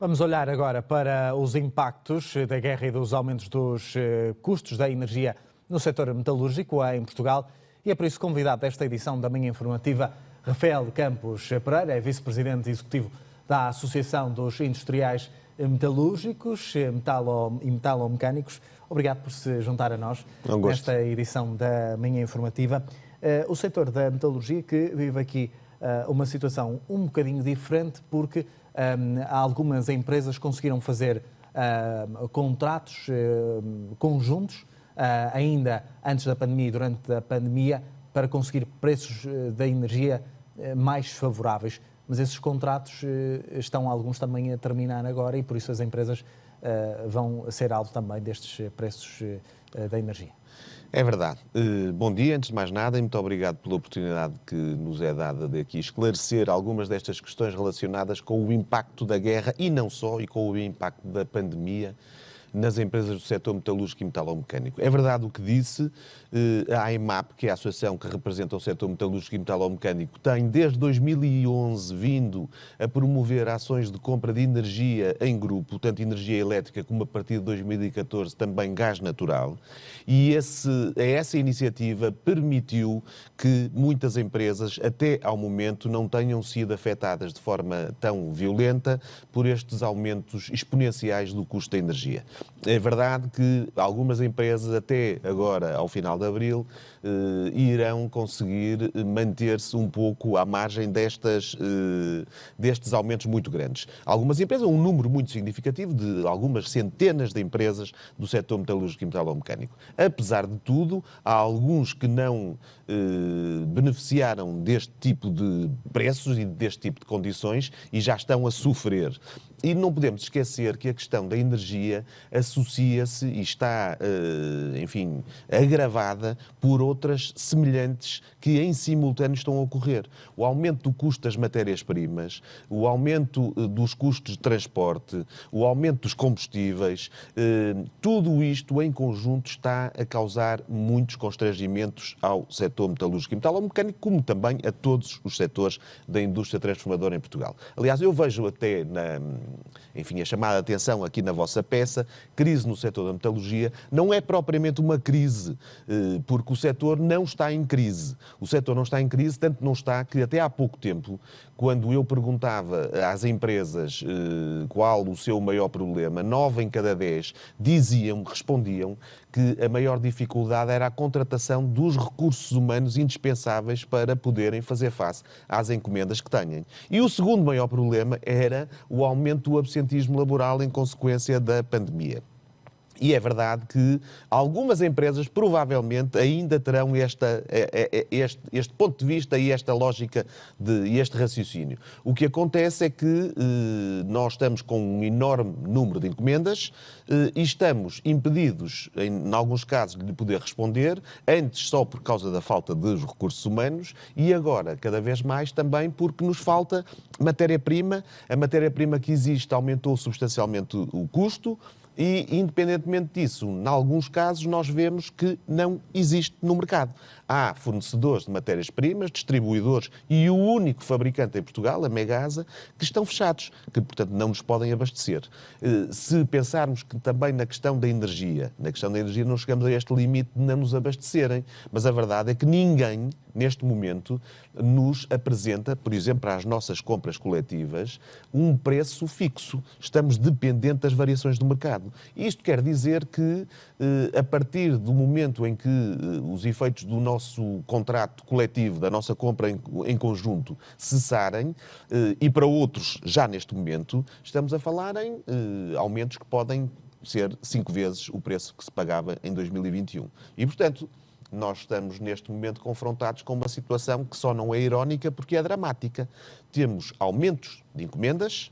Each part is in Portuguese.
Vamos olhar agora para os impactos da guerra e dos aumentos dos custos da energia no setor metalúrgico em Portugal. E é por isso convidado desta edição da Manhã Informativa Rafael Campos Pereira, é vice-presidente executivo da Associação dos Industriais Metalúrgicos e Metalomecânicos. Obrigado por se juntar a nós nesta edição da Manhã Informativa. O setor da metalurgia que vive aqui uma situação um bocadinho diferente porque algumas empresas conseguiram fazer contratos conjuntos ainda antes da pandemia e durante a pandemia para conseguir preços da energia mais favoráveis. Mas esses contratos estão alguns também a terminar agora e por isso as empresas vão ser alvo também destes preços da energia. É verdade. Bom dia, antes de mais nada, e muito obrigado pela oportunidade que nos é dada de aqui esclarecer algumas destas questões relacionadas com o impacto da guerra e não só, e com o impacto da pandemia nas empresas do setor metalúrgico e metalomecânico. É verdade o que disse, a AEMAP, que é a associação que representa o setor metalúrgico e metalomecânico, tem desde 2011 vindo a promover ações de compra de energia em grupo, tanto energia elétrica como a partir de 2014 também gás natural, e essa iniciativa permitiu que muitas empresas, até ao momento, não tenham sido afetadas de forma tão violenta por estes aumentos exponenciais do custo da energia. É verdade que algumas empresas, até agora, ao final de abril, irão conseguir manter-se um pouco à margem destes aumentos muito grandes. Algumas empresas, um número muito significativo de algumas centenas de empresas do setor metalúrgico e metalomecânico. Apesar de tudo, há alguns que não beneficiaram deste tipo de preços e deste tipo de condições e já estão a sofrer. E não podemos esquecer que a questão da energia associa-se e está, enfim, agravada por outras semelhantes que em simultâneo estão a ocorrer. O aumento do custo das matérias-primas, o aumento dos custos de transporte, o aumento dos combustíveis, tudo isto em conjunto está a causar muitos constrangimentos ao setor metalúrgico e metalomecânico, como também a todos os setores da indústria transformadora em Portugal. Aliás, eu vejo até a chamada atenção aqui na vossa peça, crise no setor da metalurgia, não é propriamente uma crise, porque o setor não está em crise. O setor não está em crise, tanto não está que até há pouco tempo, quando eu perguntava às empresas qual o seu maior problema, 9 em cada 10 respondiam que a maior dificuldade era a contratação dos recursos humanos indispensáveis para poderem fazer face às encomendas que têm. E o segundo maior problema era o aumento do absentismo laboral em consequência da pandemia. E é verdade que algumas empresas provavelmente ainda terão este ponto de vista e esta lógica e este raciocínio. O que acontece é que nós estamos com um enorme número de encomendas e estamos impedidos, em alguns casos, de poder responder, antes só por causa da falta de recursos humanos e agora, cada vez mais, também porque nos falta matéria-prima. A matéria-prima que existe aumentou substancialmente o custo. E, independentemente disso, em alguns casos nós vemos que não existe no mercado. Há fornecedores de matérias-primas, distribuidores e o único fabricante em Portugal, a Megasa, que estão fechados, que, portanto, não nos podem abastecer. Se pensarmos que também na questão da energia não chegamos a este limite de não nos abastecerem, mas a verdade é que ninguém, neste momento, nos apresenta, por exemplo, para as nossas compras coletivas, um preço fixo. Estamos dependentes das variações do mercado. Isto quer dizer que, a partir do momento em que os efeitos do nosso contrato coletivo, da nossa compra em conjunto, cessarem, e para outros, já neste momento, estamos a falar em aumentos que podem ser 5 vezes o preço que se pagava em 2021. E, portanto, nós estamos neste momento confrontados com uma situação que só não é irónica porque é dramática. Temos aumentos de encomendas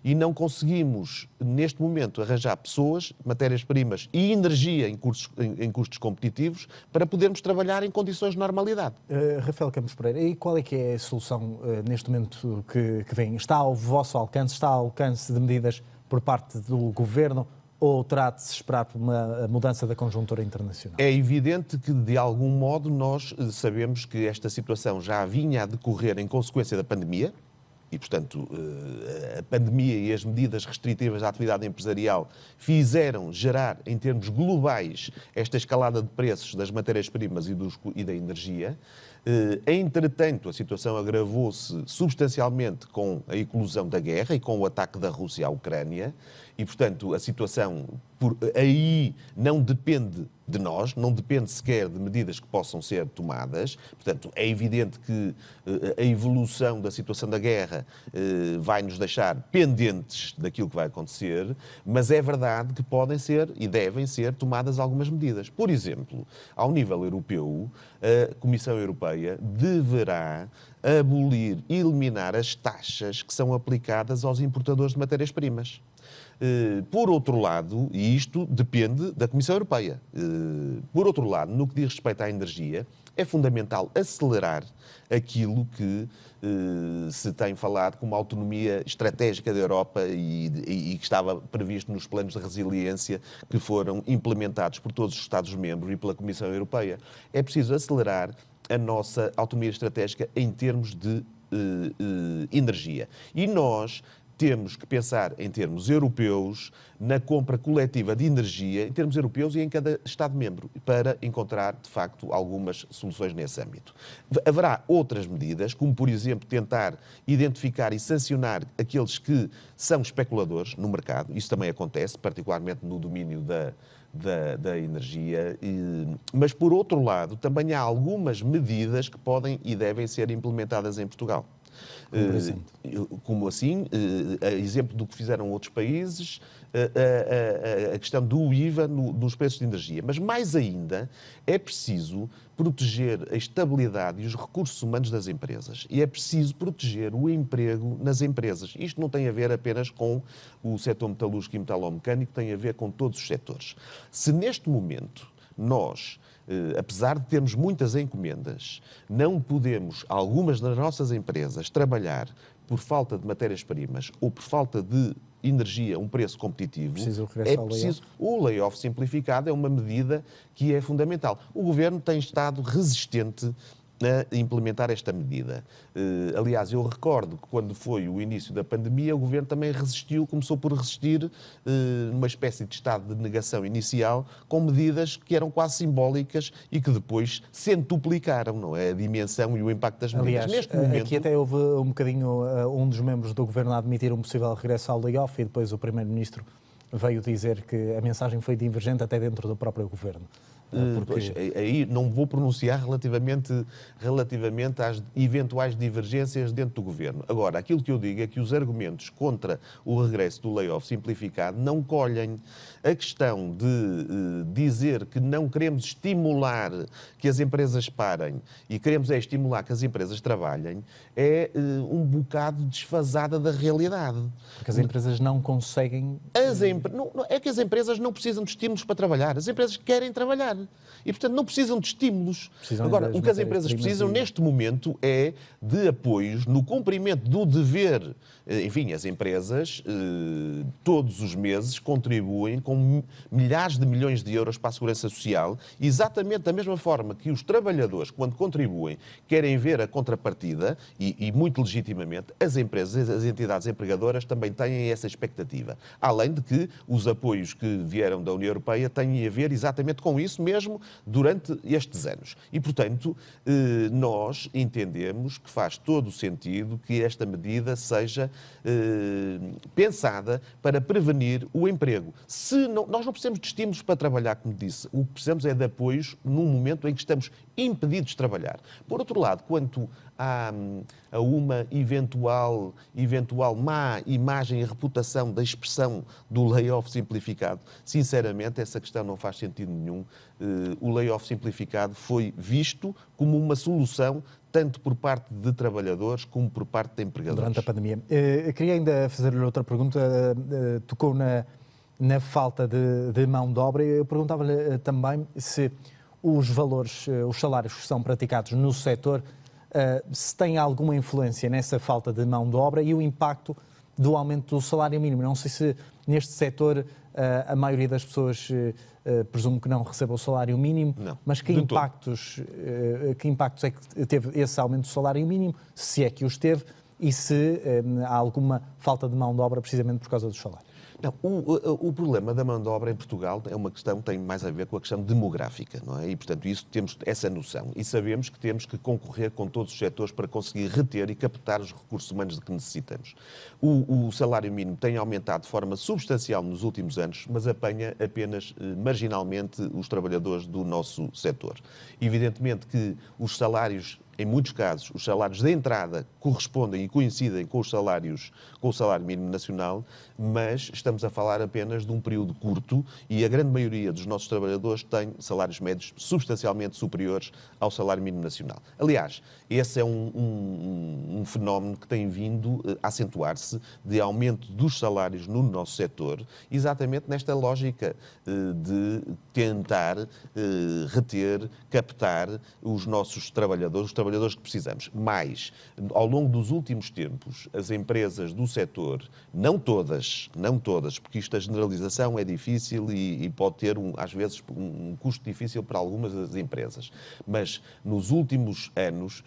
e não conseguimos, neste momento, arranjar pessoas, matérias-primas e energia em custos competitivos para podermos trabalhar em condições de normalidade. Rafael Campos Pereira, e qual é que é a solução neste momento que vem? Está ao vosso alcance? Está ao alcance de medidas por parte do Governo? Ou terá de se esperar por uma mudança da conjuntura internacional? É evidente que, de algum modo, nós sabemos que esta situação já vinha a decorrer em consequência da pandemia. e, portanto, a pandemia e as medidas restritivas à atividade empresarial fizeram gerar, em termos globais, esta escalada de preços das matérias-primas e da energia. Entretanto, a situação agravou-se substancialmente com a eclosão da guerra e com o ataque da Rússia à Ucrânia e, portanto, a situação aí não depende de nós, não depende sequer de medidas que possam ser tomadas. Portanto, é evidente que a evolução da situação da guerra vai nos deixar pendentes daquilo que vai acontecer, mas é verdade que podem ser e devem ser tomadas algumas medidas. Por exemplo, ao nível europeu, a Comissão Europeia deverá abolir e eliminar as taxas que são aplicadas aos importadores de matérias-primas. Por outro lado, e isto depende da Comissão Europeia, por outro lado, no que diz respeito à energia, é fundamental acelerar aquilo que se tem falado como autonomia estratégica da Europa e que estava previsto nos planos de resiliência que foram implementados por todos os Estados-membros e pela Comissão Europeia. É preciso acelerar a nossa autonomia estratégica em termos de energia. E nós temos que pensar em termos europeus, na compra coletiva de energia, em termos europeus e em cada Estado-membro, para encontrar, de facto, algumas soluções nesse âmbito. Haverá outras medidas, como, por exemplo, tentar identificar e sancionar aqueles que são especuladores no mercado. Isso também acontece, particularmente no domínio da energia, mas, por outro lado, também há algumas medidas que podem e devem ser implementadas em Portugal. Como assim? A exemplo do que fizeram outros países, a questão do IVA nos preços de energia. Mas, mais ainda, é preciso proteger a estabilidade e os recursos humanos das empresas. E é preciso proteger o emprego nas empresas. Isto não tem a ver apenas com o setor metalúrgico e metalomecânico, tem a ver com todos os setores. Se neste momento nós, apesar de termos muitas encomendas, não podemos, algumas das nossas empresas, trabalhar por falta de matérias-primas ou por falta de energia a um preço competitivo, é preciso. O layoff simplificado é uma medida que é fundamental. O Governo tem estado resistente a implementar esta medida. Aliás, eu recordo que quando foi o início da pandemia, o Governo também resistiu, começou por resistir numa espécie de estado de negação inicial, com medidas que eram quase simbólicas e que depois centuplicaram, não é? A dimensão e o impacto das medidas. Aliás, neste momento, aqui até houve um bocadinho um dos membros do Governo a admitir um possível regresso ao layoff e depois o Primeiro-Ministro veio dizer que a mensagem foi divergente até dentro do próprio Governo. Pois, aí não vou pronunciar relativamente às eventuais divergências dentro do Governo. Agora, aquilo que eu digo é que os argumentos contra o regresso do layoff simplificado não colhem a questão de dizer que não queremos estimular que as empresas parem e queremos estimular que as empresas trabalhem, é um bocado desfasada da realidade. Porque as empresas não conseguem... É que as empresas não precisam de estímulos para trabalhar. As empresas querem trabalhar. E, portanto, não precisam de estímulos. Agora, o que as empresas precisam neste momento é de apoios no cumprimento do dever. Enfim, as empresas todos os meses contribuem com milhares de milhões de euros para a Segurança Social, exatamente da mesma forma que os trabalhadores, quando contribuem, querem ver a contrapartida e muito legitimamente, as empresas, as entidades empregadoras também têm essa expectativa. Além de que os apoios que vieram da União Europeia têm a ver exatamente com isso mesmo durante estes anos. E, portanto, nós entendemos que faz todo o sentido que esta medida seja pensada para prevenir o emprego. Nós não precisamos de estímulos para trabalhar, como disse. O que precisamos é de apoios num momento em que estamos impedidos de trabalhar. Por outro lado, quanto a uma eventual má imagem e reputação da expressão do layoff simplificado, sinceramente, essa questão não faz sentido nenhum. O layoff simplificado foi visto como uma solução tanto por parte de trabalhadores como por parte de empregadores. Durante a pandemia. Queria ainda fazer-lhe outra pergunta. Tocou na falta de mão de obra. Eu perguntava-lhe também se os valores, os salários que são praticados no setor, se tem alguma influência nessa falta de mão de obra e o impacto do aumento do salário mínimo. Não sei se neste setor a maioria das pessoas presumo que não receba o salário mínimo, não, mas que impactos é que teve esse aumento do salário mínimo, se é que os teve, e se há alguma falta de mão de obra precisamente por causa dos salários. Não, o problema da mão de obra em Portugal é uma questão, tem mais a ver com a questão demográfica, não é? E, portanto, isso, temos essa noção. E sabemos que temos que concorrer com todos os setores para conseguir reter e captar os recursos humanos de que necessitamos. O salário mínimo tem aumentado de forma substancial nos últimos anos, mas apanha apenas marginalmente os trabalhadores do nosso setor. Evidentemente que os salários, em muitos casos, os salários de entrada correspondem e coincidem com os salários, com o salário mínimo nacional, mas estamos a falar apenas de um período curto e a grande maioria dos nossos trabalhadores tem salários médios substancialmente superiores ao salário mínimo nacional. Aliás, esse é um fenómeno que tem vindo a acentuar-se de aumento dos salários no nosso setor, exatamente nesta lógica de tentar reter, captar os nossos trabalhadores, os trabalhadores que precisamos. Mas, ao longo dos últimos tempos, as empresas do setor, não todas, porque isto a generalização é difícil e pode ter, às vezes, um custo difícil para algumas das empresas, mas nos últimos anos,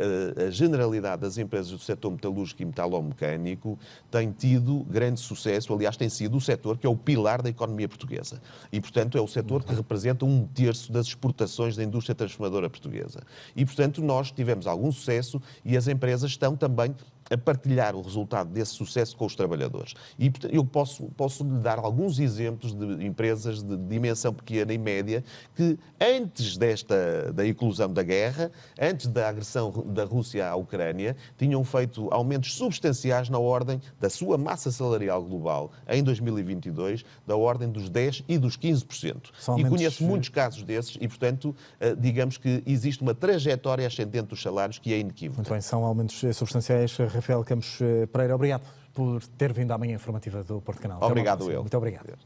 a generalidade das empresas do setor metalúrgico e metalomecânico tem tido grande sucesso, aliás, tem sido o setor que é o pilar da economia portuguesa. E, portanto, é o setor que representa 1/3 das exportações da indústria transformadora portuguesa. E, portanto, nós tivemos algum sucesso e as empresas estão também a partilhar o resultado desse sucesso com os trabalhadores. E eu posso lhe dar alguns exemplos de empresas de dimensão pequena e média que, antes da eclosão da guerra, antes da agressão da Rússia à Ucrânia, tinham feito aumentos substanciais na ordem da sua massa salarial global, em 2022, da ordem dos 10% e dos 15%. E conheço muitos casos desses e, portanto, digamos que existe uma trajetória ascendente dos salários que é inequívoca. Muito bem, são aumentos substanciais. Rafael Campos Pereira, obrigado por ter vindo à manhã informativa do Porto Canal. Obrigado eu. Muito obrigado.